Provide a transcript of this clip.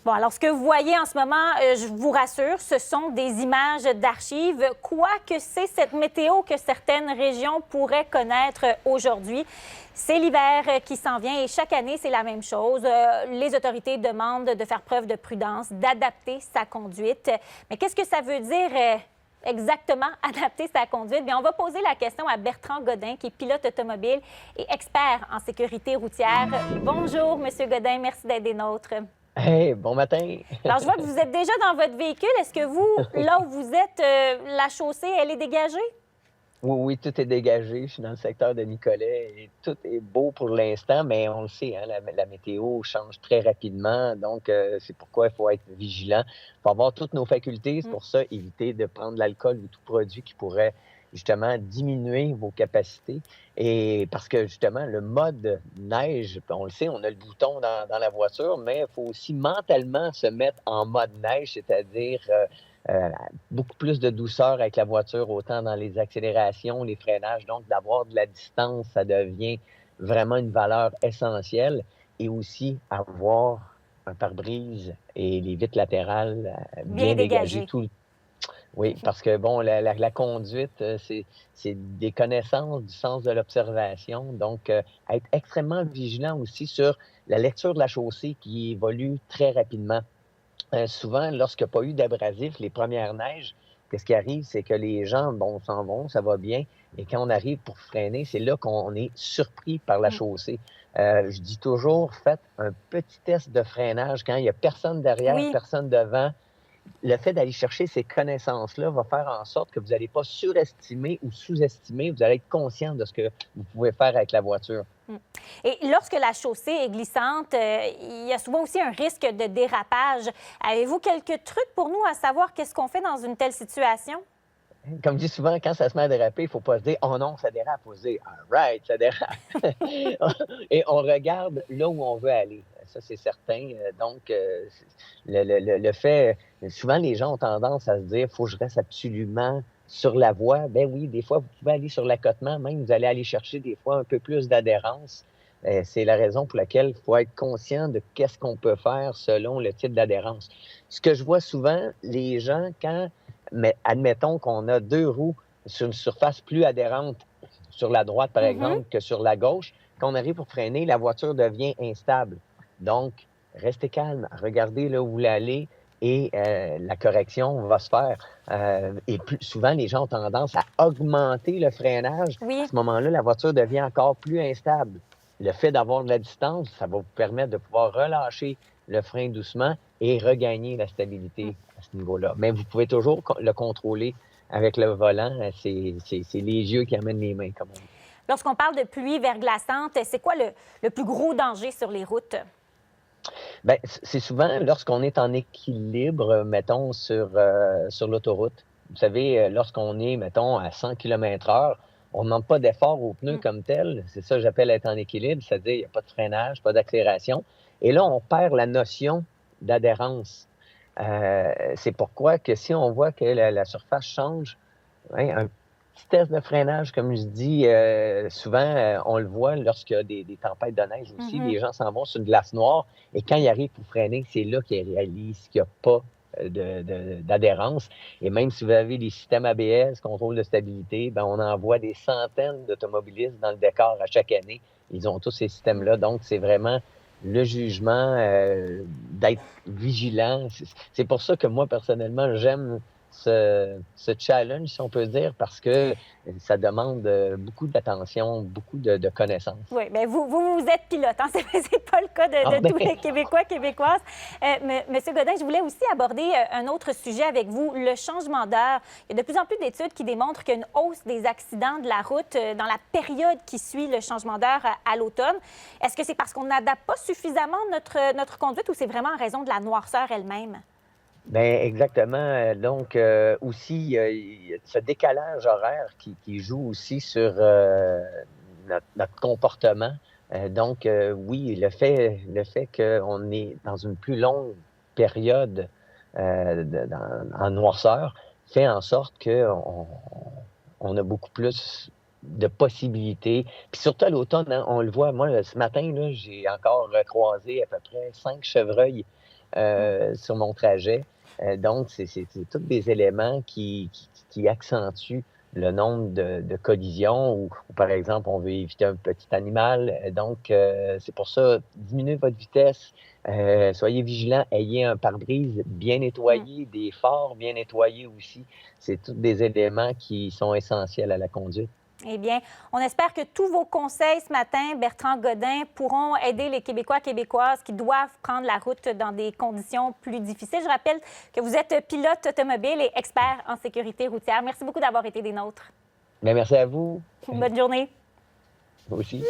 Bon, alors ce que vous voyez en ce moment, je vous rassure, ce sont des images d'archives, quoique c'est cette météo que certaines régions pourraient connaître aujourd'hui. C'est l'hiver qui s'en vient et chaque année, c'est la même chose. Les autorités demandent de faire preuve de prudence, d'adapter sa conduite. Mais qu'est-ce que ça veut dire exactement adapter sa conduite? Bien, on va poser la question à Bertrand Godin, qui est pilote automobile et expert en sécurité routière. Bonjour, Monsieur Godin, merci d'être des nôtres. Hey, bon matin! Alors, je vois que vous êtes déjà dans votre véhicule. Est-ce que vous, là où vous êtes, la chaussée, elle est dégagée? Oui, oui, tout est dégagé. Je suis dans le secteur de Nicolet et tout est beau pour l'instant, mais on le sait, hein, la météo change très rapidement. Donc, c'est pourquoi il faut être vigilant. Il faut avoir toutes nos facultés. C'est Mm. pour ça, éviter de prendre de l'alcool ou tout produit qui pourrait justement diminuer vos capacités. Et parce que justement, le mode neige, on le sait, on a le bouton dans la voiture, mais il faut aussi mentalement se mettre en mode neige, c'est-à-dire euh, beaucoup plus de douceur avec la voiture, autant dans les accélérations, les freinages. Donc, d'avoir de la distance, ça devient vraiment une valeur essentielle. Et aussi, avoir un pare-brise et les vitres latérales Bien bien dégagées dégagée. tout le temps. Oui, parce que bon, la conduite, c'est des connaissances du sens de l'observation. Donc, être extrêmement vigilant aussi sur la lecture de la chaussée qui évolue très rapidement. Souvent, lorsqu'il n'y a pas eu d'abrasif, les premières neiges, qu'est-ce qui arrive, c'est que les gens, bon, s'en vont, ça va bien, et quand on arrive pour freiner, c'est là qu'on est surpris par la Mm. chaussée. Je dis toujours, faites un petit test de freinage quand il n'y a personne derrière, Oui. personne devant. Le fait d'aller chercher ces connaissances-là va faire en sorte que vous n'allez pas surestimer ou sous-estimer, vous allez être conscient de ce que vous pouvez faire avec la voiture. Mm. Et lorsque la chaussée est glissante, il y a souvent aussi un risque de dérapage. Avez-vous quelques trucs pour nous à savoir qu'est-ce qu'on fait dans une telle situation? Comme je dis souvent, quand ça se met à déraper, il ne faut pas se dire «Oh non, ça dérape», il faut se dire «All right, ça dérape». Et on regarde là où on veut aller. Ça, c'est certain. Donc, le fait, souvent les gens ont tendance à se dire «Faut que je reste absolument sur la voie». Ben oui, des fois, vous pouvez aller sur l'accotement, même vous allez aller chercher des fois un peu plus d'adhérence. C'est la raison pour laquelle il faut être conscient de qu'est-ce qu'on peut faire selon le type d'adhérence. Ce que je vois souvent, les gens, mais admettons qu'on a deux roues sur une surface plus adhérente sur la droite, par Mhm. exemple, que sur la gauche. Quand on arrive pour freiner, la voiture devient instable. Donc, restez calme, regardez là où vous voulez aller et la correction va se faire. Et plus souvent, les gens ont tendance à augmenter le freinage. À Oui. ce moment-là, la voiture devient encore plus instable. Le fait d'avoir de la distance, ça va vous permettre de pouvoir relâcher le frein doucement et regagner la stabilité à ce niveau-là. Mais vous pouvez toujours le contrôler avec le volant. C'est les yeux qui amènent les mains, comme on dit. Lorsqu'on parle de pluie verglaçante, c'est quoi le plus gros danger sur les routes? Ben, c'est souvent lorsqu'on est en équilibre, mettons, sur l'autoroute. Vous savez, lorsqu'on est, mettons, à 100 km/h, on ne demande pas d'effort aux pneus Mm. comme tel. C'est ça que j'appelle être en équilibre, c'est-à-dire il n'y a pas de freinage, pas d'accélération. Et là, on perd la notion d'adhérence. C'est pourquoi que si on voit que la surface change, ouais, un petit test de freinage, comme je dis, souvent, on le voit lorsqu'il y a des tempêtes de neige aussi. Mhm. Les gens s'en vont sur une glace noire et quand ils arrivent pour freiner, c'est là qu'ils réalisent qu'il n'y a pas d'adhérence. Et même si vous avez des systèmes ABS, contrôle de stabilité, ben, on envoie des centaines d'automobilistes dans le décor à chaque année. Ils ont tous ces systèmes-là. Donc, c'est vraiment le jugement, d'être vigilant. C'est pour ça que moi, personnellement, j'aime ce challenge, si on peut dire, parce que ça demande beaucoup d'attention, beaucoup de connaissances. Oui, bien, vous êtes pilote, hein? C'est pas le cas Ah de ben, tous les Québécois, Québécoises. Monsieur Godin, je voulais aussi aborder un autre sujet avec vous, le changement d'heure. Il y a de plus en plus d'études qui démontrent qu'il y a une hausse des accidents de la route dans la période qui suit le changement d'heure à l'automne. Est-ce que c'est parce qu'on n'adapte pas suffisamment notre conduite ou c'est vraiment en raison de la noirceur elle-même? ben exactement. Donc, aussi, il y a ce décalage horaire qui joue aussi sur notre comportement. Donc, oui, le fait qu'on est dans une plus longue période en noirceur fait en sorte qu'on a beaucoup plus de possibilités. Puis surtout à l'automne, hein, on le voit, moi, ce matin, là, j'ai encore croisé à peu près 5 chevreuils sur mon trajet. Donc, c'est tous des éléments qui accentuent le nombre de collisions ou, par exemple, on veut éviter un petit animal. Donc, c'est pour ça, diminuez votre vitesse, soyez vigilants, ayez un pare-brise bien nettoyé, des phares bien nettoyés aussi. C'est tous des éléments qui sont essentiels à la conduite. Eh bien, on espère que tous vos conseils ce matin, Bertrand Godin, pourront aider les Québécois, Québécoises qui doivent prendre la route dans des conditions plus difficiles. Je rappelle que vous êtes pilote automobile et expert en sécurité routière. Merci beaucoup d'avoir été des nôtres. Bien, merci à vous. Bonne journée. Vous aussi.